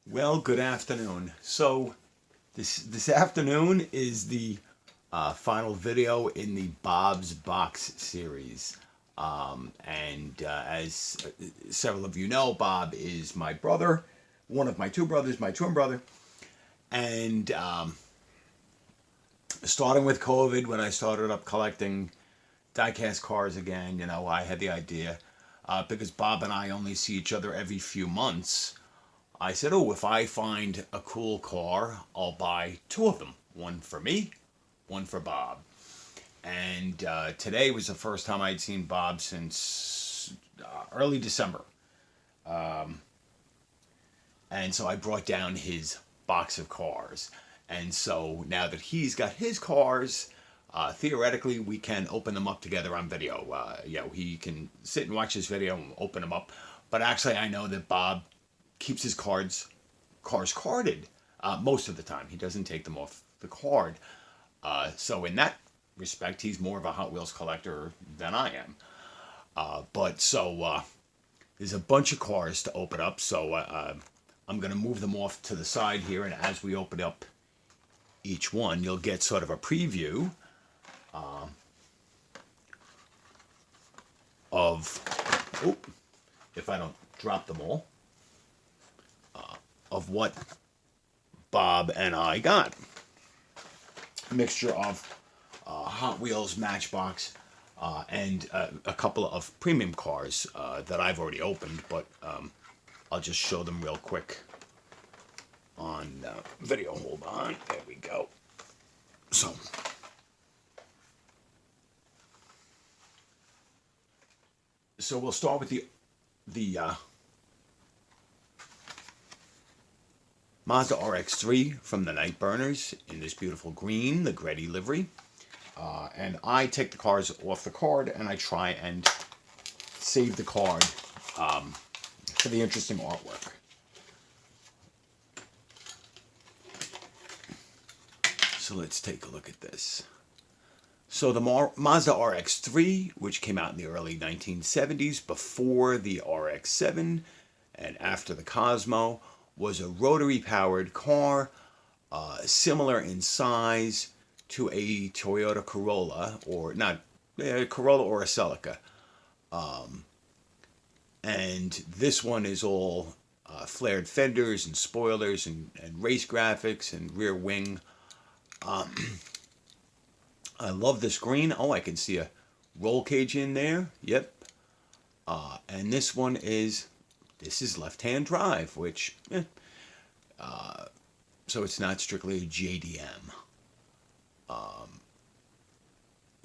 Well, good afternoon. So this afternoon is the final video in the Bob's Box series. And as several of you know, Bob is my brother, one of my two brothers, my twin brother. And starting with COVID, when I started up collecting diecast cars again, I had the idea, because Bob and I only see each other every few months. I said, oh, if I find a cool car, I'll buy two of them. One for me, one for Bob. And today was the first time I'd seen Bob since early December. And so I brought down his box of cars. And so now that he's got his cars, theoretically we can open them up together on video. He can sit and watch this video and open them up. But actually I know that Bob keeps his cars carded most of the time. He doesn't take them off the card. So in that respect, he's more of a Hot Wheels collector than I am. There's a bunch of cars to open up. So I'm going to move them off to the side here. And as we open up each one, you'll get sort of a preview if I don't drop them all, of what Bob and I got. A mixture of Hot Wheels, Matchbox, and a couple of premium cars that I've already opened, but I'll just show them real quick on video. Hold on. There we go. So we'll start with the Mazda RX3 from the Night Burners in this beautiful green, the Gretty livery. And I take the cars off the card and I try and save the card for the interesting artwork. So let's take a look at this. So the Mazda RX3, which came out in the early 1970s, before the RX7 and after the Cosmo, was a rotary-powered car, similar in size to a Toyota Corolla, or not a Corolla or a Celica. And this one is all flared fenders and spoilers and race graphics and rear wing. I love this green. Oh, I can see a roll cage in there. Yep. And this one is left-hand drive, which, so it's not strictly a JDM.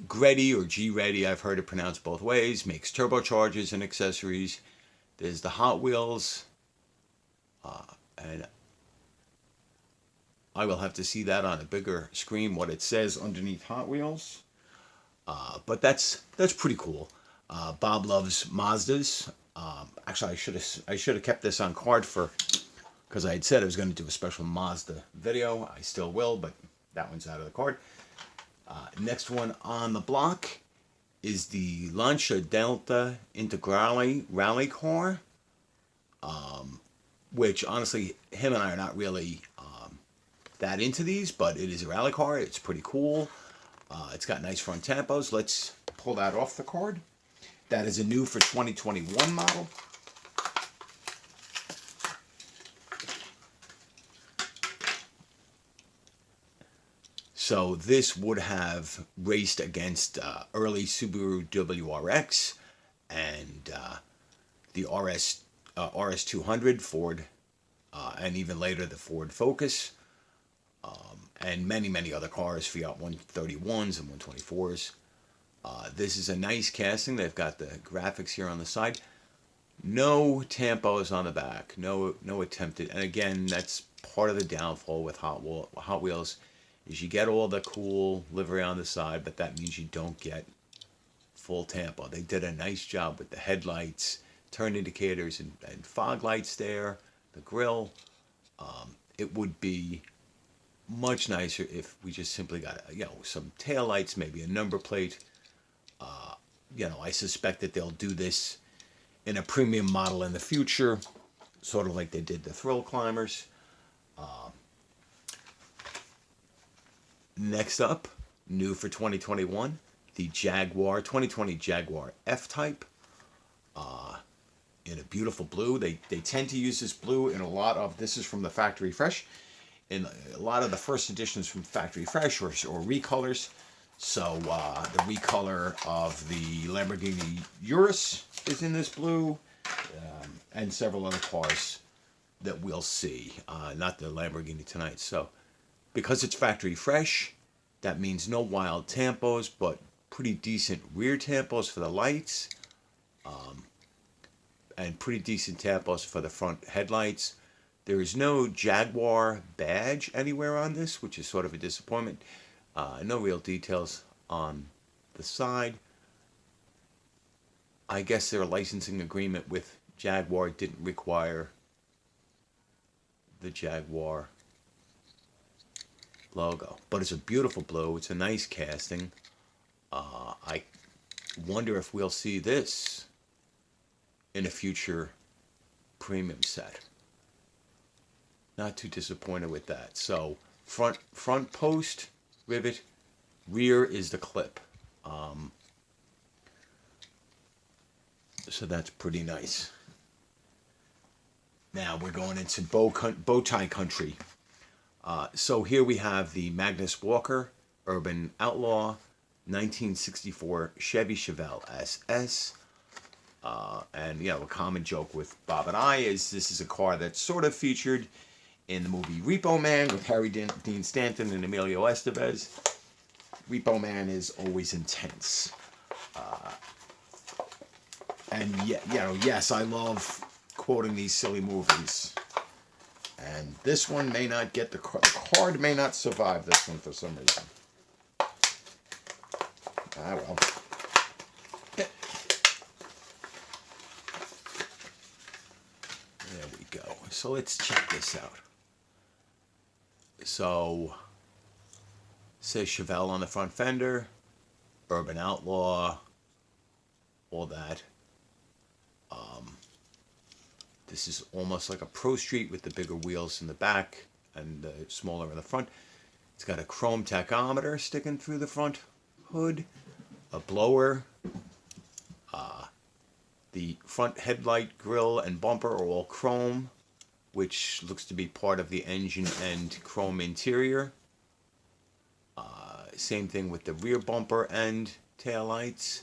Gretty or G-Ready, I've heard it pronounced both ways, makes turbochargers and accessories. There's the Hot Wheels, and I will have to see that on a bigger screen, what it says underneath Hot Wheels. But that's pretty cool. Bob loves Mazdas. Actually, I should have kept this on card because I had said I was going to do a special Mazda video. I still will, but that one's out of the card. Next one on the block is the Lancia Delta Integrale rally car, which honestly, him and I are not really that into these, but it is a rally car. It's pretty cool. It's got nice front tampos. Let's pull that off the card. That is a new for 2021 model. So this would have raced against early Subaru WRX and the RS200 Ford, and even later the Ford Focus, and many other cars, Fiat 131s and 124s. This is a nice casting. They've got the graphics here on the side. No tampos on the back. No attempted. And again, that's part of the downfall with Hot Wheels, is you get all the cool livery on the side, but that means you don't get full tampo. They did a nice job with the headlights, turn indicators, and fog lights there, the grille. It would be much nicer if we just simply got some tail lights, maybe a number plate. I suspect that they'll do this in a premium model in the future, sort of like they did the Thrill Climbers. Next up, new for 2021, the 2020 Jaguar FType. In a beautiful blue. They tend to use this blue in a lot of, this is from the Factory Fresh, in a lot of the first editions from Factory Fresh or recolors. So the recolor of the Lamborghini Urus is in this blue, and several other cars that we'll see, not the Lamborghini tonight. So because it's Factory Fresh, that means no wild tampos, but pretty decent rear tampos for the lights, and pretty decent tampos for the front headlights. There is no Jaguar badge anywhere on this, which is sort of a disappointment. No real details on the side. I guess their licensing agreement with Jaguar didn't require the Jaguar logo. But it's a beautiful blue. It's a nice casting. I wonder if we'll see this in a future premium set. Not too disappointed with that. So front post rivet, rear is the clip. So that's pretty nice. Now we're going into bow tie country. So here we have the Magnus Walker Urban Outlaw 1964 Chevy Chevelle SS. And you know, a common joke with Bob and I is this is a car that's sort of featured in the movie Repo Man with Harry Dean Stanton and Emilio Estevez. Repo Man is always intense. And yeah, you know, yes, I love quoting these silly movies. And this one may not get the card may not survive this one for some reason. Ah well. There we go. So let's check this out. So, says Chevelle on the front fender, Urban Outlaw, all that. This is almost like a Pro Street with the bigger wheels in the back and the smaller in the front. It's got a chrome tachometer sticking through the front hood, a blower. The front headlight, grille, and bumper are all chrome, which looks to be part of the engine and chrome interior. Same thing with the rear bumper and taillights,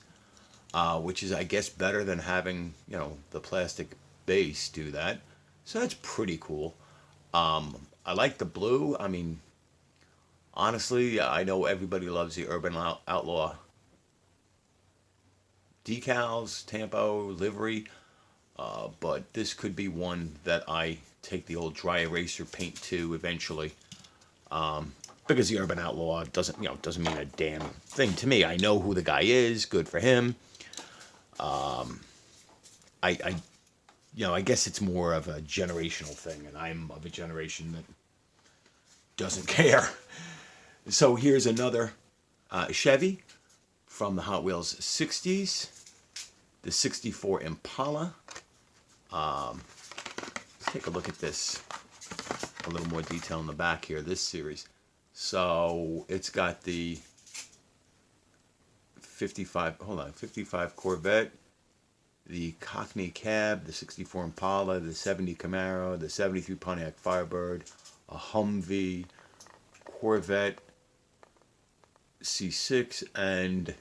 which is, I guess, better than having, you know, the plastic base do that. So that's pretty cool. I like the blue. I mean, honestly, I know everybody loves the Urban Outlaw decals, tampo, livery, but this could be one that I take the old dry eraser paint to eventually, because the Urban Outlaw doesn't mean a damn thing to me. I know who the guy is. Good for him. I guess it's more of a generational thing, and I'm of a generation that doesn't care. So here's another Chevy from the Hot Wheels 60s, the 64 Impala. Let's take a look at this, a little more detail in the back here, this series. So it's got the 55 Corvette, the Cockney Cab, the 64 Impala, the 70 Camaro, the 73 Pontiac Firebird, a Humvee, Corvette C6, and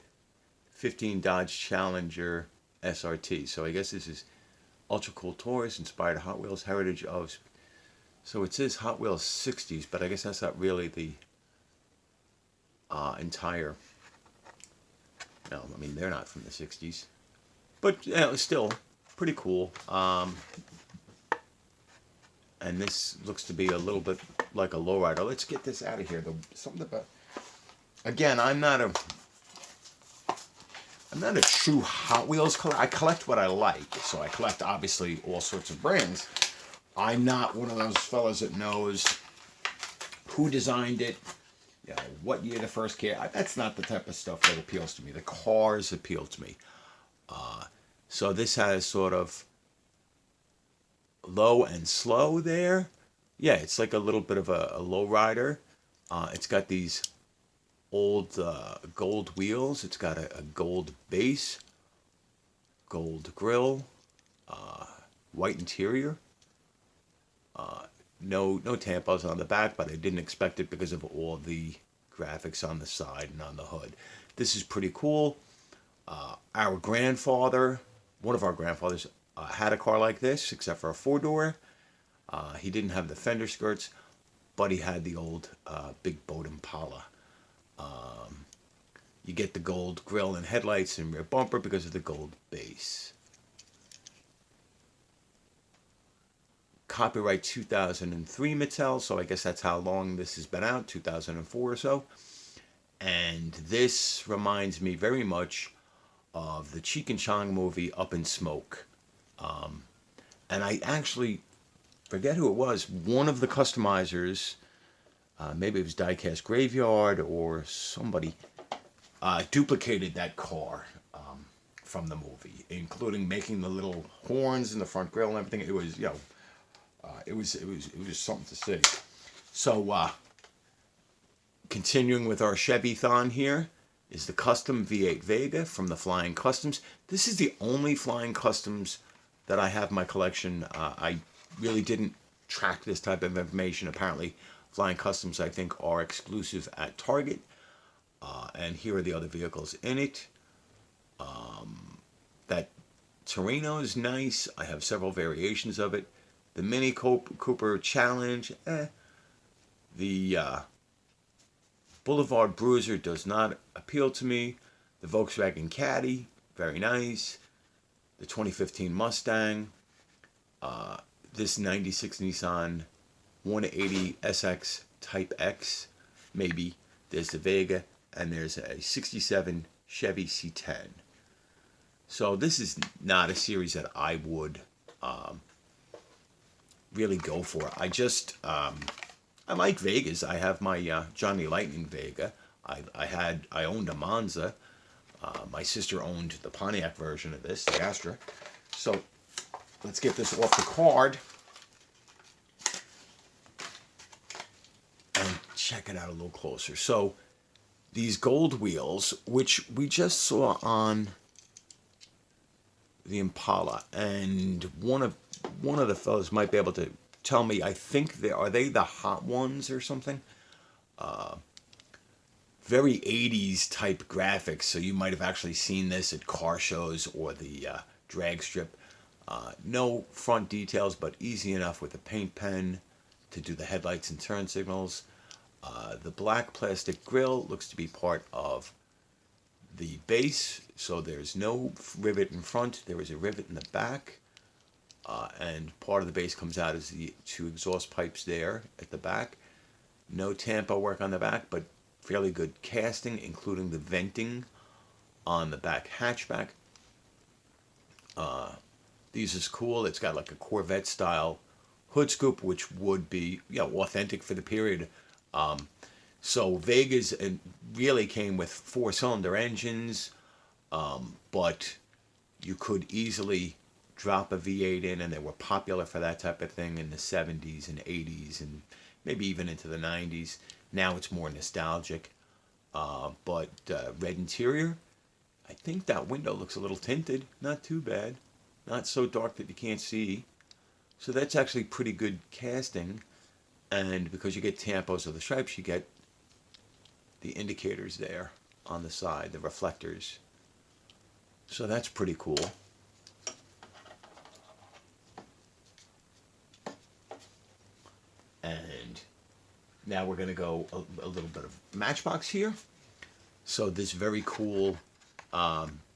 15 Dodge Challenger SRT. So I guess this is Ultra Cool Tours, inspired Hot Wheels heritage of. So it says Hot Wheels 60s, but I guess that's not really the entire. No, I mean, they're not from the 60s. But you know, still pretty cool. And this looks to be a little bit like a lowrider. Let's get this out of here. Something about. Again, I'm not a true Hot Wheels collector. I collect what I like. So I collect, obviously, all sorts of brands. I'm not one of those fellas that knows who designed it, you know, what year the first car. That's not the type of stuff that appeals to me. The cars appeal to me. So this has sort of low and slow there. Yeah, it's like a little bit of a low rider. It's got these old gold wheels. It's got a gold base, gold grill, white interior. No tampons on the back, but I didn't expect it because of all the graphics on the side and on the hood. This is pretty cool. Our grandfather, one of our grandfathers, had a car like this, except for a four-door. He didn't have the fender skirts, but he had the old big boat Impala. You get the gold grille and headlights and rear bumper because of the gold base. Copyright 2003 Mattel, so I guess that's how long this has been out, 2004 or so. And this reminds me very much of the Cheech and Chong movie Up in Smoke. And I actually forget who it was. One of the customizers, maybe it was Diecast Graveyard or somebody, duplicated that car from the movie, including making the little horns in the front grille and everything. It was, it was something to see. So, continuing with our Chevy-thon here is the custom V8 Vega from the Flying Customs. This is the only Flying Customs that I have in my collection. I really didn't track this type of information. Apparently, Flying Customs, I think, are exclusive at Target. And here are the other vehicles in it. That Torino is nice. I have several variations of it. The Mini Cooper Challenge, The Boulevard Bruiser does not appeal to me. The Volkswagen Caddy, very nice. The 2015 Mustang. This 96 Nissan 180 SX Type X, maybe. There's the Vega, and there's a 67 Chevy C10. So this is not a series that I would really go for. I like Vegas. I have my Johnny Lightning Vega. I owned a Monza. My sister owned the Pontiac version of this, the Astra. So let's get this off the card and check it out a little closer. So these gold wheels, which we just saw on the Impala, and one of the fellows might be able to tell me. I think are they the hot ones or something? Very 80s type graphics, so you might have actually seen this at car shows or the drag strip. No front details, but easy enough with a paint pen to do the headlights and turn signals. The black plastic grille looks to be part of the base, so there's no rivet in front. There is a rivet in the back, and part of the base comes out as the two exhaust pipes there at the back. No tampo work on the back, but fairly good casting, including the venting on the back hatchback. These is cool. It's got like a Corvette style hood scoop, which would be authentic for the period. So Vegas really came with 4-cylinder engines, but you could easily drop a V8 in, and they were popular for that type of thing in the 70s and 80s and maybe even into the 90s. Now it's more nostalgic, but red interior. I think that window looks a little tinted. Not too bad. Not so dark that you can't see. So that's actually pretty good casting. And because you get tampos of the stripes, you get the indicators there on the side, the reflectors. So that's pretty cool. And now we're going to go a little bit of Matchbox here. So this very cool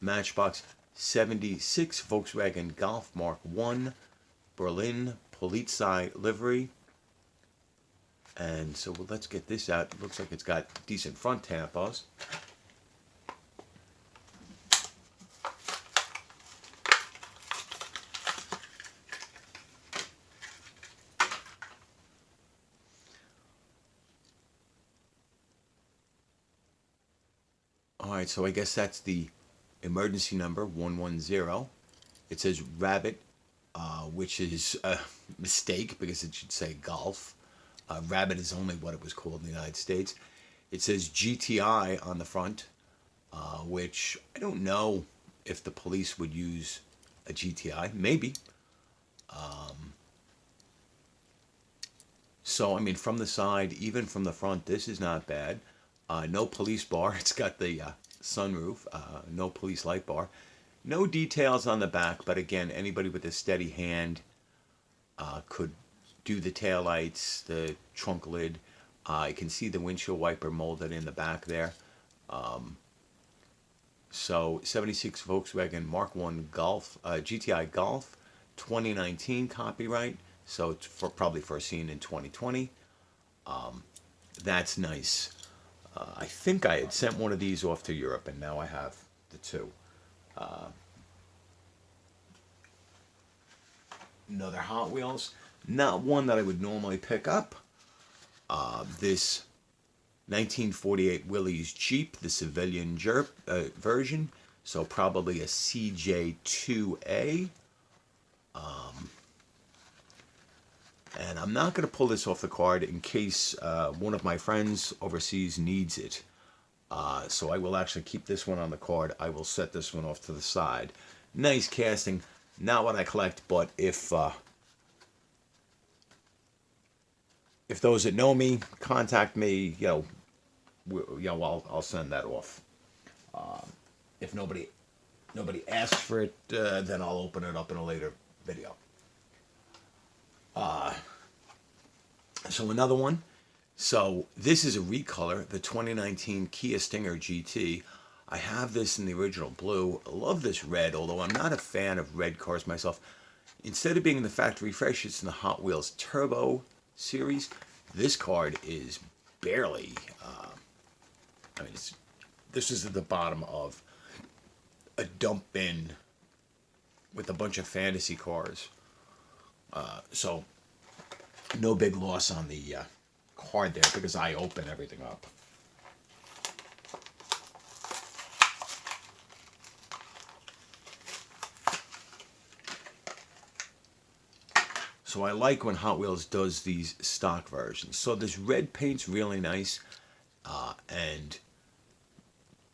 Matchbox 76 Volkswagen Golf Mark 1 Berlin Polizei livery. And so let's get this out. It looks like it's got decent front tampos. All right, so I guess that's the emergency number, 110. It says Rabbit which is a mistake because it should say Golf. Rabbit is only what it was called in the United States. It says GTI on the front, which I don't know if the police would use a GTI. Maybe. So, I mean, from the side, even from the front, this is not bad. No police bar. It's got the sunroof. No police light bar. No details on the back, but again, anybody with a steady hand could do the taillights, the trunk lid. You can see the windshield wiper molded in the back there. So 76 Volkswagen Mark I Golf, GTI Golf, 2019 copyright. So it's probably first seen in 2020. That's nice. I think I had sent one of these off to Europe, and now I have the two. Another Hot Wheels. Not one that I would normally pick up. This 1948 Willys Jeep, the civilian version. So probably a CJ2A. And I'm not going to pull this off the card in case one of my friends overseas needs it. So I will actually keep this one on the card. I will set this one off to the side. Nice casting. Not what I collect, but if those that know me contact me, I'll send that off. If nobody asks for it, then I'll open it up in a later video. So another one. So this is a recolor, the 2019 Kia Stinger GT. I have this in the original blue. I love this red, although I'm not a fan of red cars myself. Instead of being in the factory fresh, it's in the Hot Wheels Turbo series. This card is barely, this is at the bottom of a dump bin with a bunch of fantasy cars. So no big loss on the card there because I open everything up. So I like when Hot Wheels does these stock versions. So this red paint's really nice and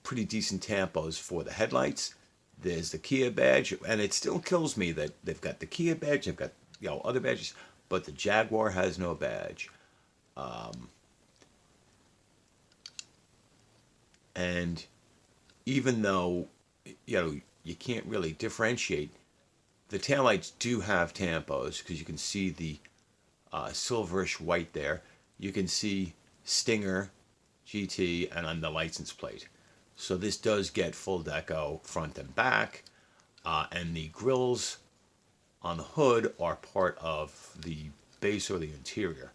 pretty decent tampos for the headlights. There's the Kia badge, and it still kills me that they've got the Kia badge, they've got other badges, but the Jaguar has no badge. And even though you can't really differentiate, the taillights do have tampos because you can see the silverish white there. You can see Stinger, GT, and on the license plate. So this does get full deco front and back, and the grills on the hood are part of the base or the interior.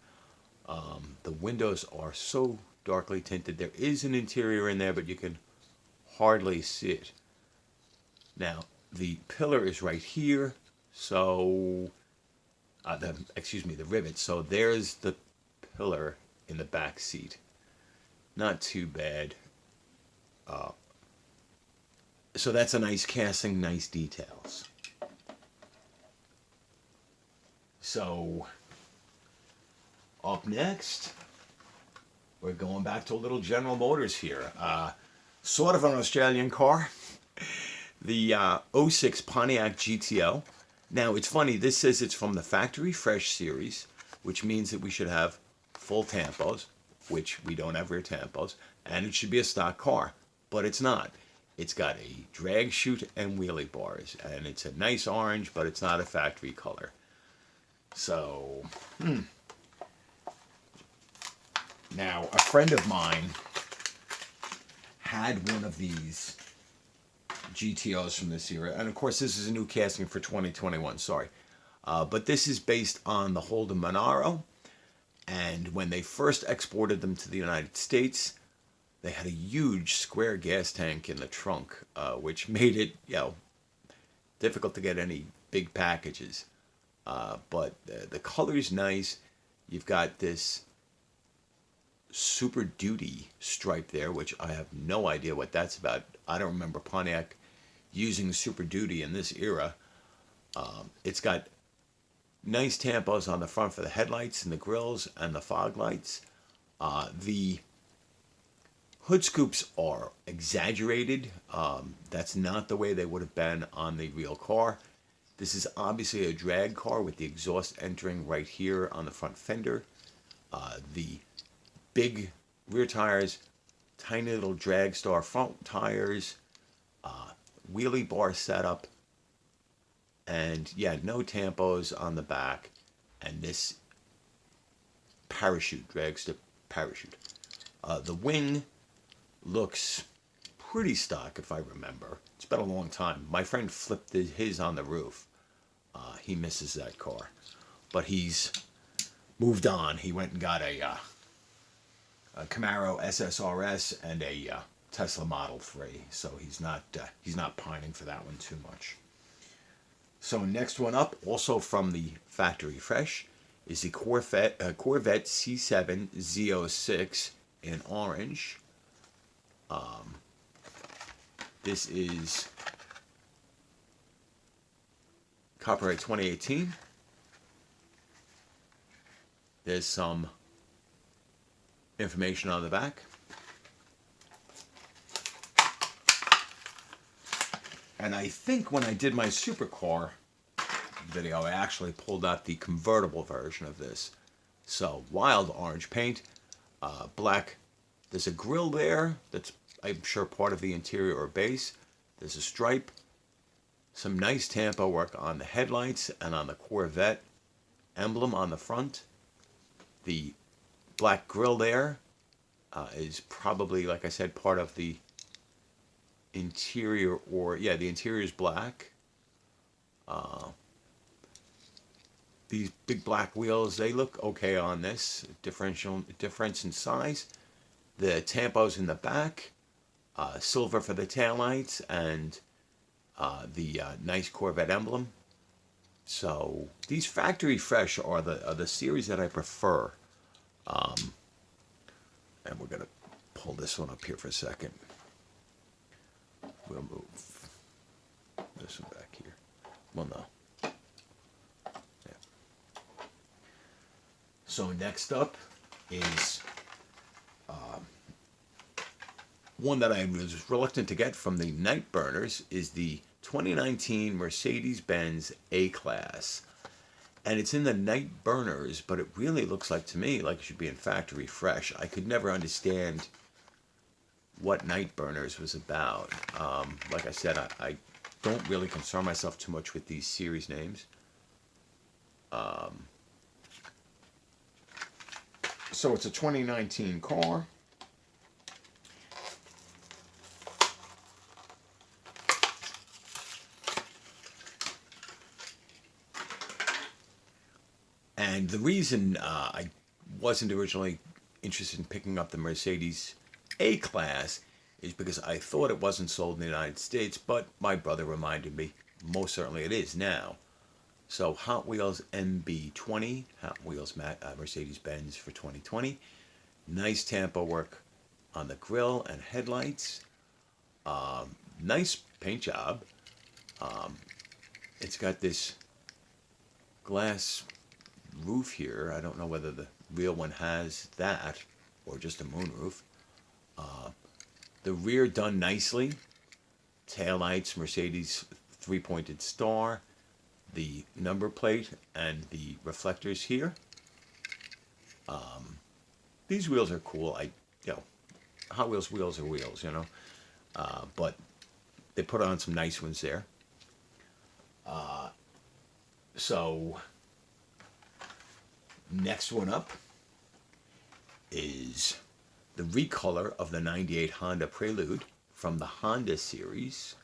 The windows are so darkly tinted. There is an interior in there, but you can hardly see it. Now, the pillar is right here, so the rivet. So there's the pillar in the back seat. Not too bad. So that's a nice casting, nice details. So up next, we're going back to a little General Motors here. Sort of an Australian car. The 06 Pontiac GTO. Now, it's funny, this says it's from the Factory Fresh series, which means that we should have full tampos, which we don't have rear tampos, and it should be a stock car, but it's not. It's got a drag chute and wheelie bars, and it's a nice orange, but it's not a factory color. So, Now, a friend of mine had one of these GTOs from this era, and of course this is a new casting for 2021, sorry. But this is based on the Holden Monaro, and when they first exported them to the United States, they had a huge square gas tank in the trunk, which made it, difficult to get any big packages. But the color's nice. You've got this Super Duty stripe there, which I have no idea what that's about. I don't remember Pontiac using Super Duty in this era. It's got Nice tampos on the front for the headlights and the grills and the fog lights. The hood scoops are exaggerated. That's not the way they would have been on the real car. This is obviously a drag car with the exhaust entering right here on the front fender. The big rear tires, tiny little drag star front tires, wheelie bar setup, and yeah, no tampos on the back, and this parachute, dragster parachute. The wing looks pretty stock if I remember. It's been a long time. My friend flipped his on the roof. He misses that car, but he's moved on. He went and got a Camaro SSRS and a Tesla Model 3, so he's not pining for that one too much. So next one up, also from the factory fresh, is the Corvette C7 Z06 in orange. This is copyright 2018. There's some information on the back. And I think when I did my supercar video, I actually pulled out the convertible version of this. So, wild orange paint, black. There's a grille there that's, I'm sure, part of the interior or base. There's a stripe. Some nice tampo work on the headlights and on the Corvette emblem on the front. The black grille there is probably, like I said, part of the interior, or yeah, the interior is black. These big black wheels, they look okay on this. Difference in size. The tampos in the back, silver for the taillights, and the nice Corvette emblem. So these factory fresh are the series that I prefer. And we're gonna pull this one up here for a second. We'll move this one back here. Well, no. Yeah. So next up is one that I was reluctant to get from the Night Burners, is the 2019 Mercedes-Benz A-Class. And it's in the Night Burners, but it really looks like to me like it should be in factory fresh. I could never understand what Night Burners was about. Like I said, I don't really concern myself too much with these series names. So it's a 2019 car. And the reason I wasn't originally interested in picking up the Mercedes A-Class is because I thought it wasn't sold in the United States, but my brother reminded me, most certainly it is now. So Hot Wheels MB20, Hot Wheels Mercedes-Benz for 2020. Nice tampo work on the grille and headlights. Nice paint job. It's got this glass roof here. I don't know whether the real one has that or just a moonroof. The rear done nicely. Taillights, Mercedes 3-pointed star, the number plate, and the reflectors here. These wheels are cool. Hot Wheels wheels are wheels, but they put on some nice ones there. So next one up is the recolor of the 98 Honda Prelude from the Honda series.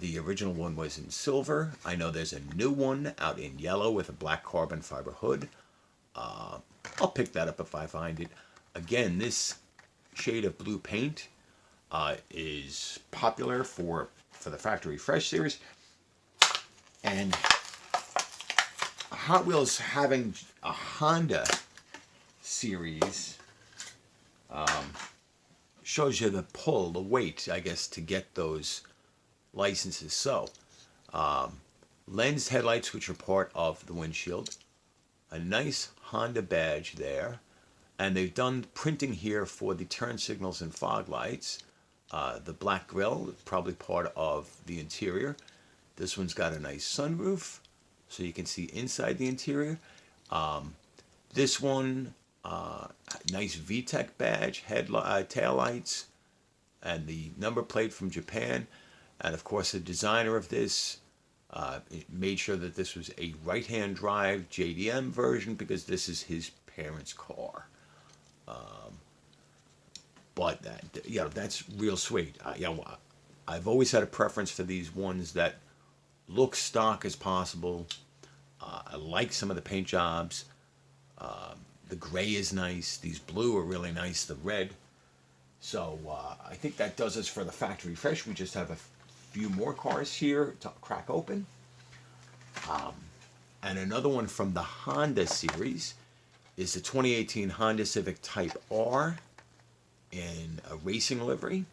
The original one was in silver. I know there's a new one out in yellow with a black carbon fiber hood. I'll pick that up if I find it. Again, this shade of blue paint is popular for the Factory Fresh series. And Hot Wheels having a Honda series shows you the pull, the weight, I guess, to get those licenses. So, lens headlights, which are part of the windshield. A nice Honda badge there. And they've done printing here for the turn signals and fog lights. The black grille, probably part of the interior. This one's got a nice sunroof, so you can see inside the interior. This one, nice VTEC badge, tail lights, and the number plate from Japan. And of course, the designer of this made sure that this was a right-hand drive JDM version because this is his parents' car. But that's real sweet. I've always had a preference for these ones that look stock as possible. I like some of the paint jobs. The gray is nice. These blue are really nice. The red. So I think that does us for the factory fresh. We just have a few more cars here to crack open. And another one from the Honda series is the 2018 Honda Civic Type R in a racing livery.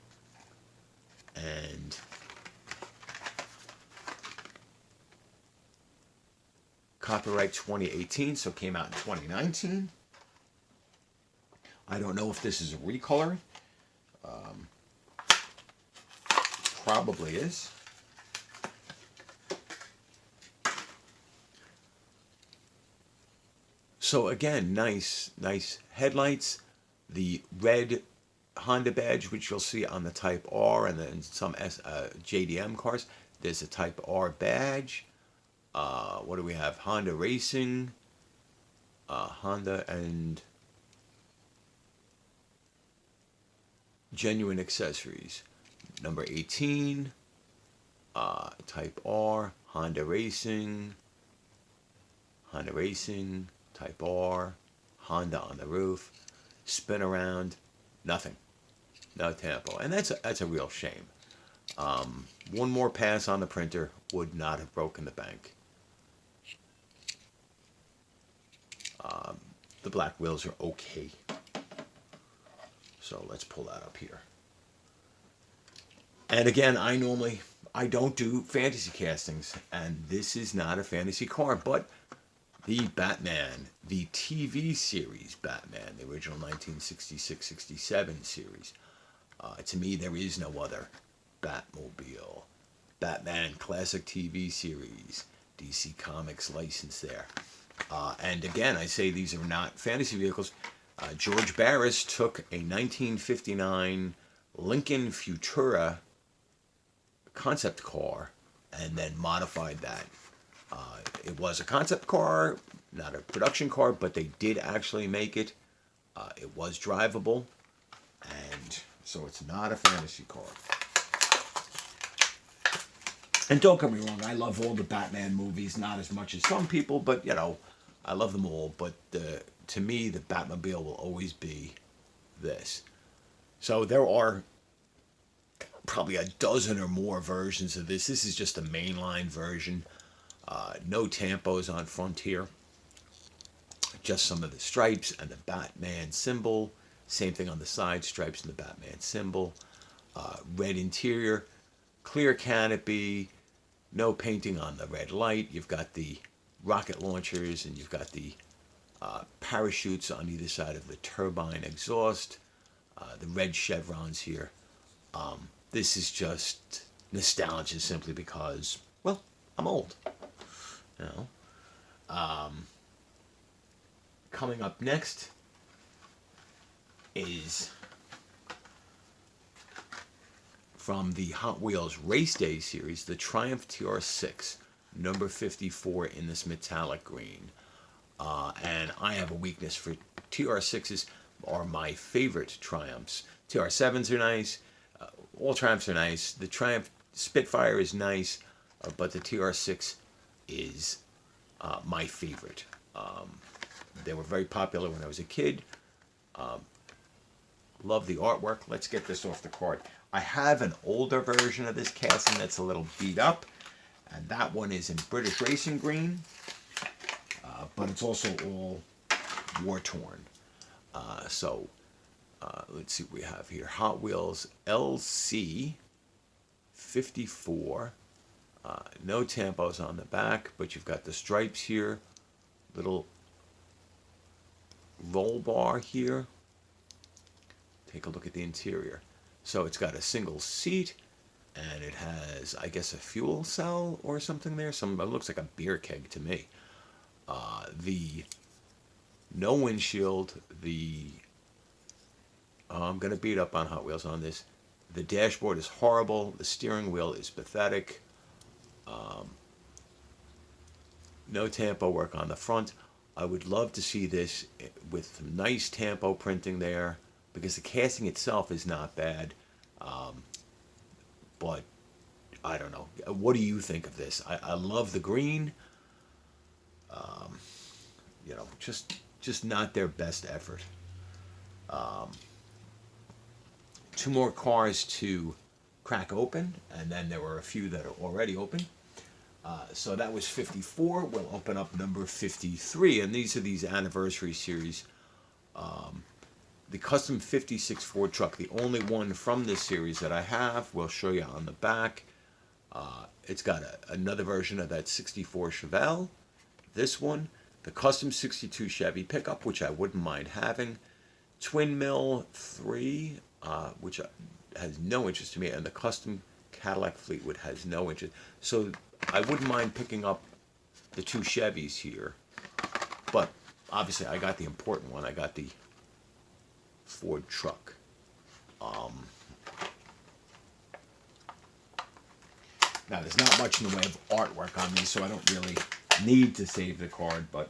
And copyright 2018, so it came out in 2019. I don't know if this is a recolor. Probably is. So again, nice headlights. The red Honda badge, which you'll see on the Type R and then some JDM cars. There's a Type R badge. What do we have? Honda Racing, Honda and Genuine Accessories. Number 18, Type R, Honda Racing, Type R, Honda on the roof. Spin around, nothing, no tempo, and that's a real shame. One more pass on the printer would not have broken the bank. The black wheels are okay. So let's pull that up here. And again, I don't do fantasy castings, and this is not a fantasy car, but the Batman, the TV series Batman, the original 1966-67 series. To me, there is no other Batmobile. Batman Classic TV series, DC Comics license there. And again, I say these are not fantasy vehicles. George Barris took a 1959 Lincoln Futura concept car and then modified that. It was a concept car, not a production car, but they did actually make it. It was drivable, and so it's not a fantasy car. And don't get me wrong, I love all the Batman movies, not as much as some people, but I love them all. But to me, the Batmobile will always be this. So there are probably a dozen or more versions of this. This is just a mainline version. No tampos on Frontier. Just some of the stripes and the Batman symbol. Same thing on the side, stripes and the Batman symbol. Red interior, clear canopy, no painting on the red light. You've got the rocket launchers and you've got the parachutes on either side of the turbine exhaust. The red chevrons here. This is just nostalgia simply because, well, I'm old. Coming up next is from the Hot Wheels Race Day series, the Triumph TR6, number 54 in this metallic green. And I have a weakness for TR6s, are my favorite Triumphs. TR7s are nice. All Triumphs are nice. The Triumph Spitfire is nice, but the TR6 is my favorite. They were very popular when I was a kid. Love the artwork. Let's get this off the card. I have an older version of this casting that's a little beat up, and that one is in British Racing Green, but it's also all war-torn. Let's see what we have here. Hot Wheels LC 54 No tampos on the back, but you've got the stripes here, little roll bar here. Take a look at the interior. So it's got a single seat, and it has, I guess, a fuel cell or something there. It looks like a beer keg to me. The no windshield. I'm gonna beat up on Hot Wheels on this. The dashboard is horrible. The steering wheel is pathetic. No tampo work on the front. I would love to see this with some nice tampo printing there, because the casting itself is not bad. But I don't know. What do you think of this? I love the green. Just not their best effort. Two more cars to crack open, and then there were a few that are already open. So that was 54. We'll open up number 53, and these are these anniversary series. The custom 56 Ford truck, the only one from this series that I have. We'll show you on the back. It's got another version of that 64 Chevelle. This one, the custom 62 Chevy pickup, which I wouldn't mind having. Twin Mill 3, which has no interest to me, and the custom Cadillac Fleetwood has no interest. So I wouldn't mind picking up the two Chevys here, but obviously I got the important one. I got the Ford truck. Now there's not much in the way of artwork on these, so I don't really need to save the card, but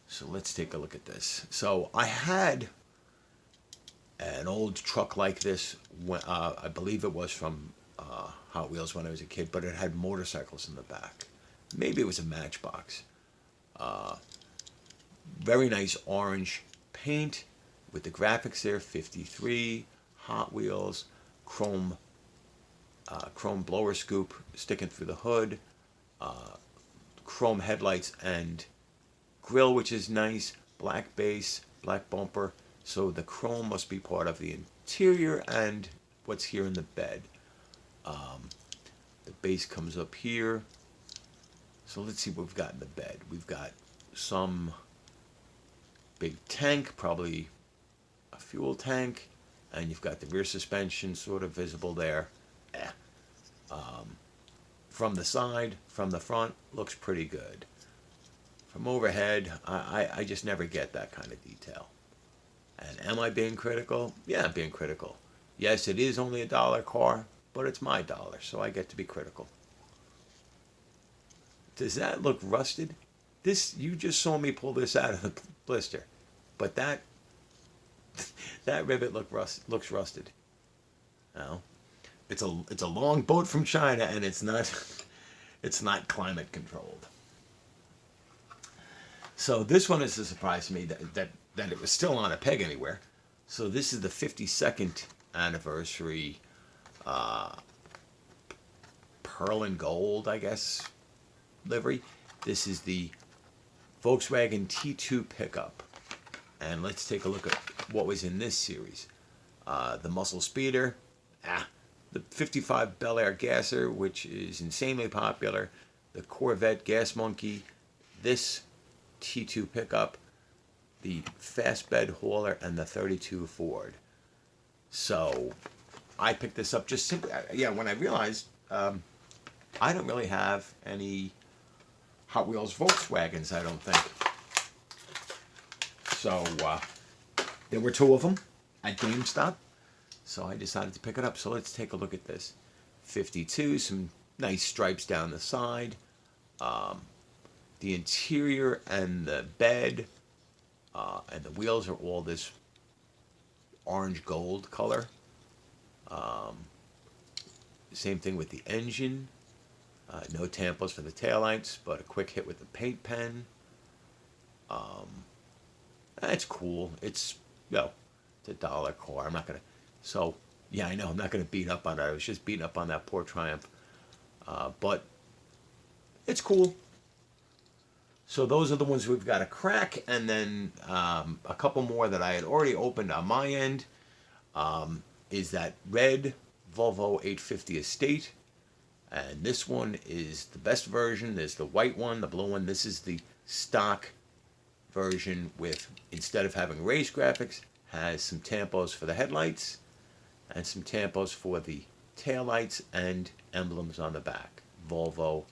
so let's take a look at this. So I had an old truck like this when, I believe it was from Hot Wheels when I was a kid, but it had motorcycles in the back. Maybe it was a Matchbox. Very nice orange paint with the graphics there. 53 Hot Wheels, chrome blower scoop sticking through the hood, chrome headlights and grille, which is nice. Black base, black bumper. So the chrome must be part of the interior and what's here in the bed. The base comes up here. So let's see what we've got in the bed. We've got some big tank, probably a fuel tank, and you've got the rear suspension sort of visible there. From the side, from the front, looks pretty good. From overhead, I just never get that kind of detail. And am I being critical? Yeah, I'm being critical. Yes, it is only $1 car, but it's my dollar, so I get to be critical. Does that look rusted? This, you just saw me pull this out of the blister, but that rivet looks rusted. Now, it's a long boat from China, and it's not climate controlled. So this one is a surprise to me that it was still on a peg anywhere. So this is the 52nd anniversary pearl and gold, I guess, livery. This is the Volkswagen T2 pickup. And let's take a look at what was in this series. The Muscle Speeder, the 55 Bel Air Gasser, which is insanely popular, the Corvette Gas Monkey, this T2 pickup, the Fast Bed Hauler, and the 32 Ford. So I picked this up just simply, when I realized I don't really have any Hot Wheels Volkswagens, I don't think. So there were two of them at GameStop, so I decided to pick it up. So let's take a look at this. 52, some nice stripes down the side. The interior and the bed and the wheels are all this orange gold color. Same thing with the engine. No tampos for the taillights, but a quick hit with the paint pen. That's cool. It's it's $1 car. I'm not gonna. So yeah, I know I'm not gonna beat up on it. I was just beating up on that poor Triumph, but it's cool. So those are the ones we've got to crack, and then a couple more that I had already opened on my end is that red Volvo 850 Estate, And this one is the best version. There's the white one, the blue one. This is the stock version with, instead of having race graphics, has some tampos for the headlights and some tampos for the taillights and emblems on the back. Volvo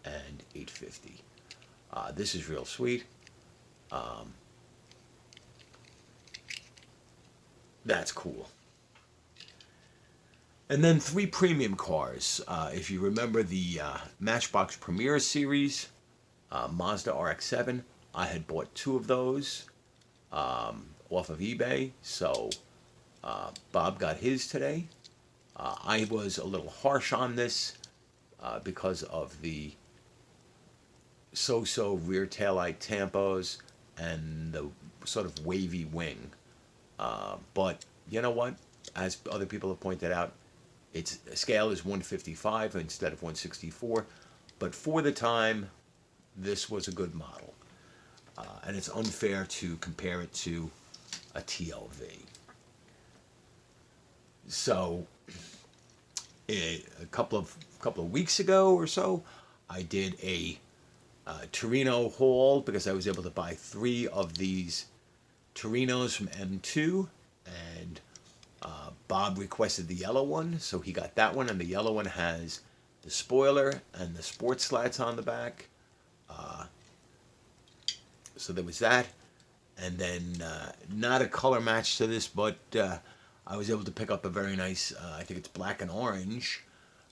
and 850. This is real sweet. That's cool. And then 3 premium cars. If you remember the Matchbox Premier Series, Mazda RX-7, I had bought 2 of those off of eBay. So Bob got his today. I was a little harsh on this because of the so-so rear taillight tampos and the sort of wavy wing. But you know what? As other people have pointed out, its scale is 155 instead of 164. But for the time, this was a good model. And it's unfair to compare it to a TLV. So, a couple of weeks ago or so, I did a Torino haul because I was able to buy 3 of these Torinos from M2, and Bob requested the yellow one, so he got that one, and the yellow one has the spoiler and the sports slats on the back. So there was that, and then not a color match to this, but I was able to pick up a very nice, I think it's black and orange,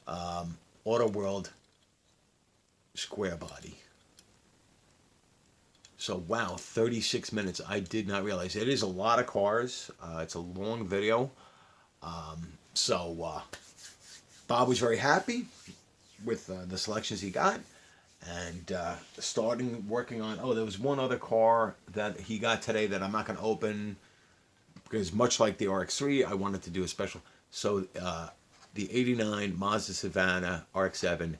Auto World square body. So wow, 36 minutes. I did not realize. It is a lot of cars. It's a long video. Bob was very happy with the selections he got. And starting working on, there was one other car that he got today that I'm not going to open because much like the RX3, I wanted to do a special. So the 89 Mazda Savannah RX-7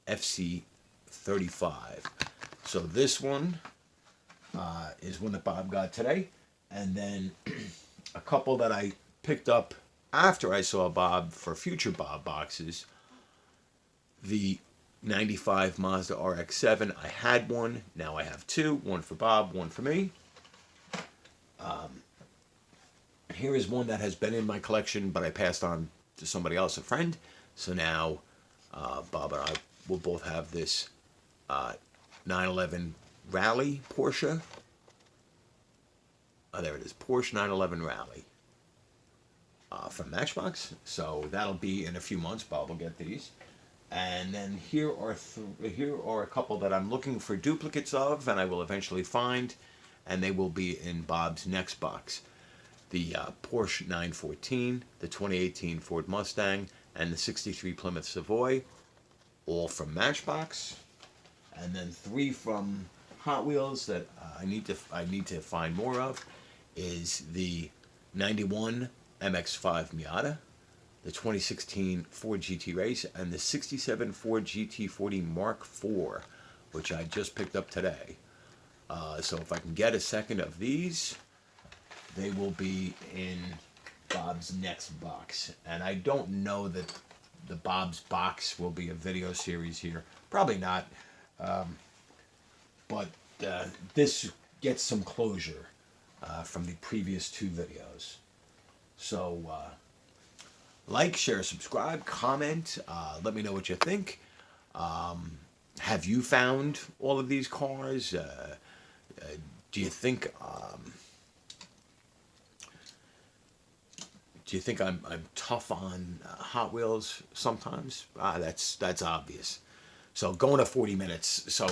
FC35. So this one is one that Bob got today. And then a couple that I picked up after I saw Bob for future Bob boxes. The 95 Mazda RX-7. I had one. Now I have 2. One for Bob, one for me. Here is one that has been in my collection, but I passed on to somebody else, a friend. So now Bob and I will both have this 911 Rally Porsche. There it is, Porsche 911 Rally from Matchbox. So that'll be in a few months. Bob will get these. And then here are a couple that I'm looking for duplicates of, and I will eventually find, and they will be in Bob's next box. The Porsche 914, the 2018 Ford Mustang, and the 63 Plymouth Savoy, all from Matchbox. And then 3 from Hot Wheels that I need to find more of is the 91 MX-5 Miata, the 2016 Ford GT Race, and the 67 Ford GT40 Mark IV, which I just picked up today. So if I can get a second of these, they will be in Bob's next box. And I don't know that the Bob's box will be a video series here. Probably not. But this gets some closure from the previous 2 videos. So, like, share, subscribe, comment. Let me know what you think. Have you found all of these cars? Do you think I'm tough on Hot Wheels sometimes? That's obvious. So going to 40 minutes. So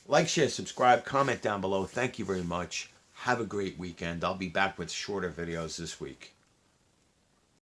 like, share, subscribe, comment down below. Thank you very much. Have a great weekend. I'll be back with shorter videos this week.